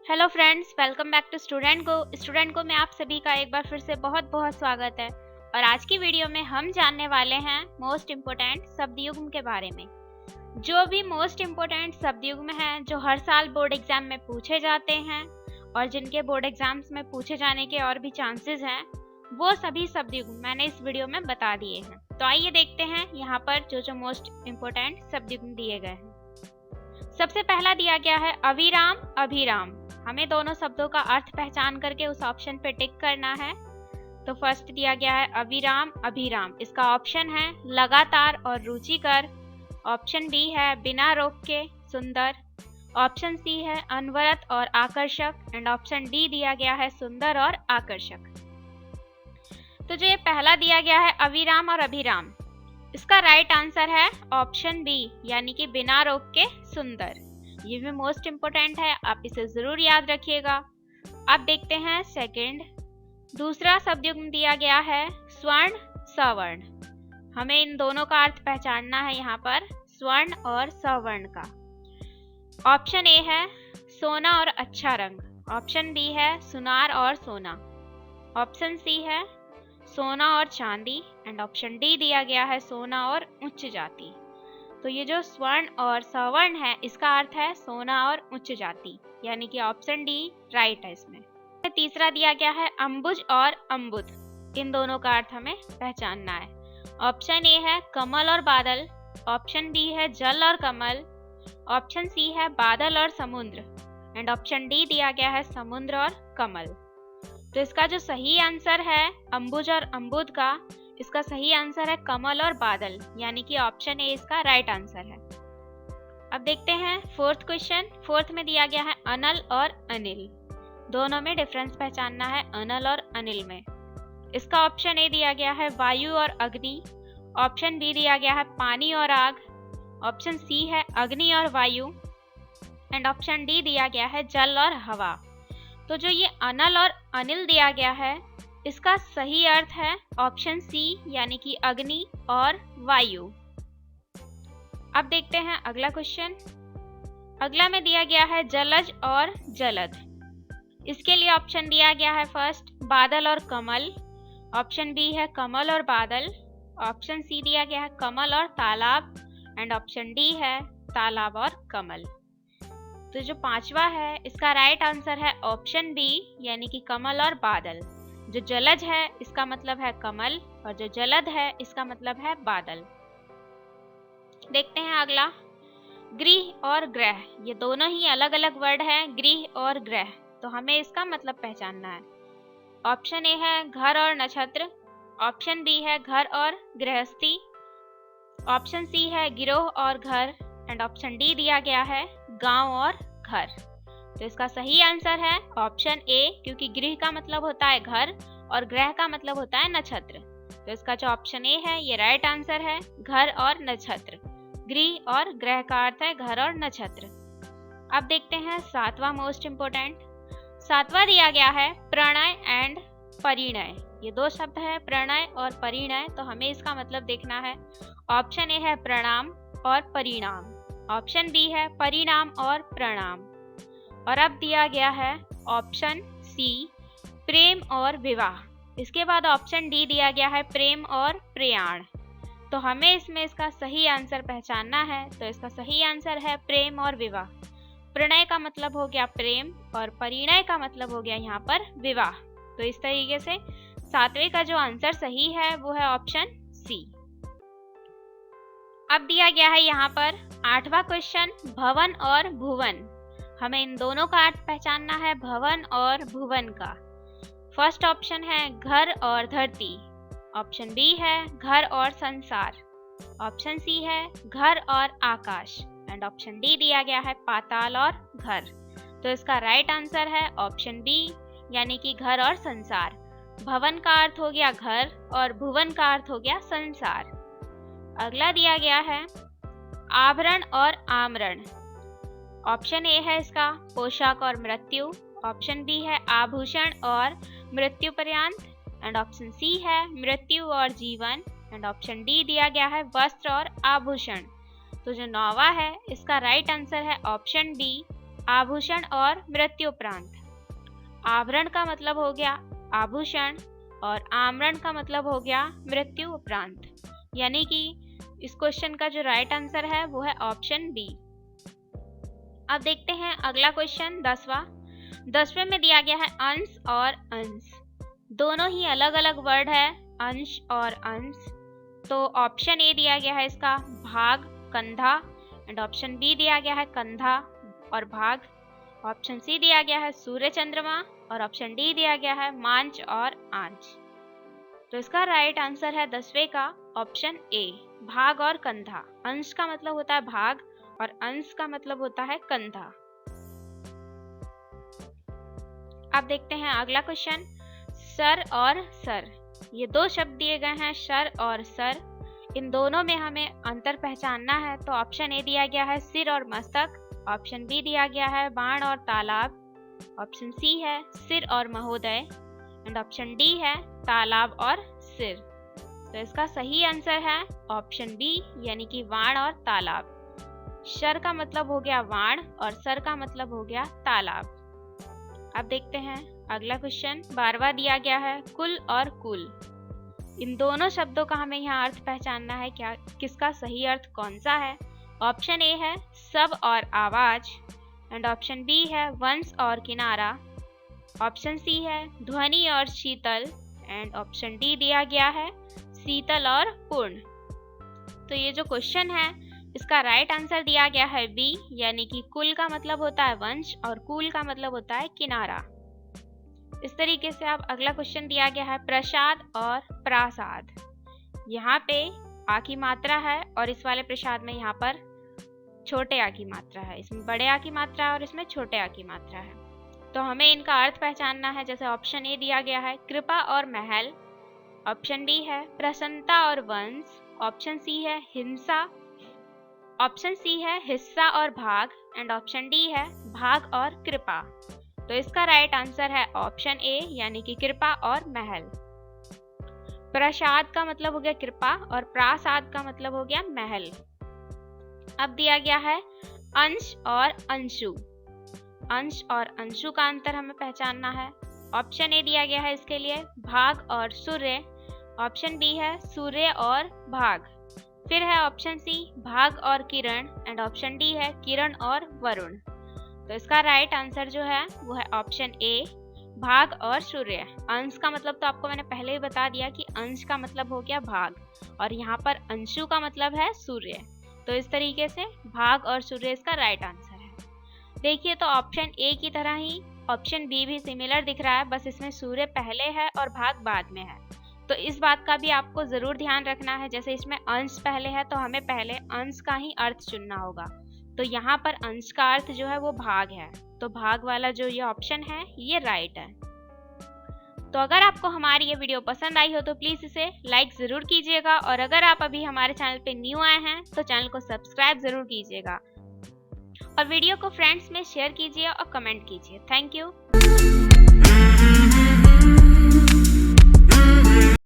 Hello friends, welcome back to student को में आप सभी का एक बार फिर से बहुत बहुत स्वागत है। और आज की वीडियो में हम जानने वाले हैं मोस्ट इम्पोर्टेंट शब्दयुग्म के बारे में। जो भी मोस्ट इम्पोर्टेंट शब्दयुग्म हैं जो हर साल बोर्ड एग्जाम में पूछे जाते हैं और जिनके बोर्ड एग्जाम्स में पूछे जाने के और भी चांसेस हैं, वो सभी शब्दयुग्म मैंने इस वीडियो में बता दिए हैं। तो आइए देखते हैं यहाँ पर जो मोस्ट इम्पोर्टेंट शब्दयुग्म दिए गए हैं। सबसे पहला दिया गया है अविराम अभिराम। हमें दोनों शब्दों का अर्थ पहचान करके उस ऑप्शन पे टिक करना है। तो फर्स्ट दिया गया है अविराम अभिराम, इसका ऑप्शन है लगातार और रुचिकर। ऑप्शन बी है बिना रोक के सुंदर। ऑप्शन सी है अनवरत और आकर्षक एंड ऑप्शन डी दिया गया है सुंदर और आकर्षक। तो जो ये पहला दिया गया है अविराम और अभिराम, इसका राइट आंसर है ऑप्शन बी, यानी कि बिना रोक के सुंदर। ये भी मोस्ट इम्पोर्टेंट है, आप इसे जरूर याद रखिएगा। अब देखते हैं सेकंड। दूसरा शब्दयुग्म दिया गया है स्वर्ण सवर्ण। हमें इन दोनों का अर्थ पहचानना है यहाँ पर, स्वर्ण और सवर्ण का। ऑप्शन ए है सोना और अच्छा रंग। ऑप्शन बी है सुनार और सोना। ऑप्शन सी है सोना और चांदी एंड ऑप्शन डी दिया गया है सोना और उच्च जाति। तो ये जो स्वर्ण और सवर्ण है, इसका अर्थ है सोना और उच्च जाति, यानी कि ऑप्शन डी राइट है इसमें। तीसरा दिया गया है अंबुज और अम्बुद। इन दोनों का अर्थ हमें पहचानना है। ऑप्शन ए है कमल और बादल। ऑप्शन बी है जल और कमल। ऑप्शन सी है बादल और समुद्र एंड ऑप्शन डी दिया गया है समुद्र और कमल। तो इसका जो सही आंसर है अंबुज और अम्बुद का, इसका सही आंसर है कमल और बादल, यानी कि ऑप्शन ए इसका राइट आंसर है। अब देखते हैं फोर्थ क्वेश्चन। फोर्थ में दिया गया है अनल और अनिल। दोनों में डिफरेंस पहचानना है अनल और अनिल में। इसका ऑप्शन ए दिया गया है वायु और अग्नि। ऑप्शन बी दिया गया है पानी और आग। ऑप्शन सी है अग्नि और वायु एंड ऑप्शन डी दिया गया है जल और हवा। तो जो ये अनल और अनिल दिया गया है, इसका सही अर्थ है ऑप्शन सी, यानी कि अग्नि और वायु। अब देखते हैं अगला क्वेश्चन। अगला में दिया गया है जलज और जलद। इसके लिए ऑप्शन दिया गया है फर्स्ट बादल और कमल। ऑप्शन बी है कमल और बादल। ऑप्शन सी दिया गया है कमल और तालाब एंड ऑप्शन डी है तालाब और कमल। तो जो पांचवा है, इसका राइट आंसर है ऑप्शन बी, यानी कि कमल और बादल। जो जलज है इसका मतलब है कमल और जो जलद है इसका मतलब है बादल। देखते हैं अगला गृह और ग्रह। ये दोनों ही अलग अलग वर्ड हैं, गृह और ग्रह। तो हमें इसका मतलब पहचानना है। ऑप्शन ए है घर और नक्षत्र। ऑप्शन बी है घर और गृहस्थी। ऑप्शन सी है गिरोह और घर एंड ऑप्शन डी दिया गया है गांव और घर। तो इसका सही आंसर है ऑप्शन ए, क्योंकि गृह का मतलब होता है घर और ग्रह का मतलब होता है नक्षत्र। तो इसका जो ऑप्शन ए है ये राइट आंसर है, घर और नक्षत्र। गृह और ग्रह का अर्थ है घर और नक्षत्र। अब देखते हैं सातवां मोस्ट इम्पोर्टेंट। सातवां दिया गया है प्रणय एंड परिणय। ये दो शब्द है प्रणय और परिणय, तो हमें इसका मतलब देखना है। ऑप्शन ए है प्रणाम और परिणाम। ऑप्शन बी है परिणाम और प्रणाम। और अब दिया गया है ऑप्शन सी प्रेम और विवाह। इसके बाद ऑप्शन डी दिया गया है प्रेम और प्रयाण। तो हमें इसमें इसका सही आंसर पहचानना है। तो इसका सही आंसर है प्रेम और विवाह। प्रणय का मतलब हो गया प्रेम और परिणय का मतलब हो गया यहाँ पर विवाह। तो इस तरीके से सातवें का जो आंसर सही है वो है ऑप्शन सी। अब दिया गया है यहाँ पर आठवां क्वेश्चन भवन और भुवन। हमें इन दोनों का अर्थ पहचानना है, भवन और भुवन का। फर्स्ट ऑप्शन है घर और धरती। ऑप्शन बी है घर और संसार। ऑप्शन सी है घर और आकाश एंड ऑप्शन डी दिया गया है पाताल और घर। तो इसका राइट आंसर है ऑप्शन बी, यानी कि घर और संसार। भवन का अर्थ हो गया घर और भुवन का अर्थ हो गया संसार। अगला दिया गया है आभरण और आमरण। ऑप्शन ए है इसका पोशाक और मृत्यु। ऑप्शन बी है आभूषण और मृत्यु पर्यंत एंड ऑप्शन सी है मृत्यु और जीवन एंड ऑप्शन डी दिया गया है वस्त्र और आभूषण। तो जो नौवा है इसका राइट आंसर है ऑप्शन बी आभूषण और मृत्युपरांत। आवरण का मतलब हो गया आभूषण और आमरण का मतलब हो गया मृत्यु उपरांत। यानी कि इस क्वेश्चन का जो राइट आंसर है वो है ऑप्शन बी। अब देखते हैं अगला क्वेश्चन 10वां। 10वें में दिया गया है अंश और अंश, दोनों ही अलग अलग वर्ड है, अंश और अंश। तो ऑप्शन ए दिया गया है इसका भाग कंधा, एंड ऑप्शन बी दिया गया है कंधा और भाग, ऑप्शन सी दिया गया है सूर्य चंद्रमा और ऑप्शन डी दिया गया है मांच और आंच। तो इसका राइट आंसर है 10वें का ऑप्शन ए, भाग और कंधा। अंश का मतलब होता है भाग और अंश का मतलब होता है कंधा। अब देखते हैं अगला क्वेश्चन, सर और सर। ये दो शब्द दिए गए हैं सर और सर, इन दोनों में हमें अंतर पहचानना है। तो ऑप्शन ए दिया गया है सिर और मस्तक, ऑप्शन बी दिया गया है बाण और तालाब, ऑप्शन सी है सिर और महोदय, एंड ऑप्शन डी है तालाब और सिर। तो इसका सही आंसर है ऑप्शन बी, यानी कि वाण और तालाब। शर का मतलब हो गया वाण और सर का मतलब हो गया तालाब। अब देखते हैं अगला क्वेश्चन 12वां दिया गया है कुल और कुल। इन दोनों शब्दों का हमें यहाँ अर्थ पहचानना है, क्या किसका सही अर्थ कौन सा है। ऑप्शन ए है सब और आवाज, एंड ऑप्शन बी है वंश और किनारा, ऑप्शन सी है ध्वनि और शीतल, एंड ऑप्शन डी दिया गया है शीतल और पूर्ण। तो ये जो क्वेश्चन है इसका राइट आंसर दिया गया है बी, यानी कि कुल का मतलब होता है वंश और कुल का मतलब होता है किनारा। इस तरीके से अब अगला क्वेश्चन दिया गया है प्रसाद और प्रासाद। यहाँ पे आ की मात्रा है और इस वाले प्रसाद में यहाँ पर छोटे आ की मात्रा है, इसमें बड़े आ की मात्रा है और इसमें छोटे आ की मात्रा है। तो हमें इनका अर्थ पहचानना है। जैसे ऑप्शन ए दिया गया है कृपा और महल, ऑप्शन बी है प्रसन्नता और वंश, ऑप्शन सी है हिंसा, ऑप्शन सी है हिस्सा और भाग, एंड ऑप्शन डी है भाग और कृपा। तो इसका राइट आंसर है ऑप्शन ए, यानी कि कृपा और महल। प्रसाद का मतलब हो गया कृपा और प्रासाद का मतलब हो गया महल। अब दिया गया है अंश और अंशु। अंश और अंशु का अंतर हमें पहचानना है। ऑप्शन ए दिया गया है इसके लिए भाग और सूर्य, ऑप्शन बी है सूर्य और भाग, फिर है ऑप्शन सी भाग और किरण, एंड ऑप्शन डी है किरण और वरुण। तो इसका राइट आंसर जो है वो है ऑप्शन ए, भाग और सूर्य। अंश का मतलब तो आपको मैंने पहले ही बता दिया कि अंश का मतलब हो गया भाग और यहाँ पर अंशु का मतलब है सूर्य। तो इस तरीके से भाग और सूर्य इसका राइट आंसर है। देखिए तो ऑप्शन ए की तरह ही ऑप्शन बी भी सिमिलर दिख रहा है, बस इसमें सूर्य पहले है और भाग बाद में है। तो इस बात का भी आपको जरूर ध्यान रखना है। जैसे इसमें अंश पहले है तो हमें पहले अंश का ही अर्थ चुनना होगा। तो यहाँ पर अंश का अर्थ जो है वो भाग है, तो भाग वाला जो ये ऑप्शन है ये राइट है। तो अगर आपको हमारी ये वीडियो पसंद आई हो तो प्लीज इसे लाइक जरूर कीजिएगा, और अगर आप अभी हमारे चैनल पे न्यू आए हैं तो चैनल को सब्सक्राइब जरूर कीजिएगा, और वीडियो को फ्रेंड्स में शेयर कीजिए और कमेंट कीजिए। Thank you.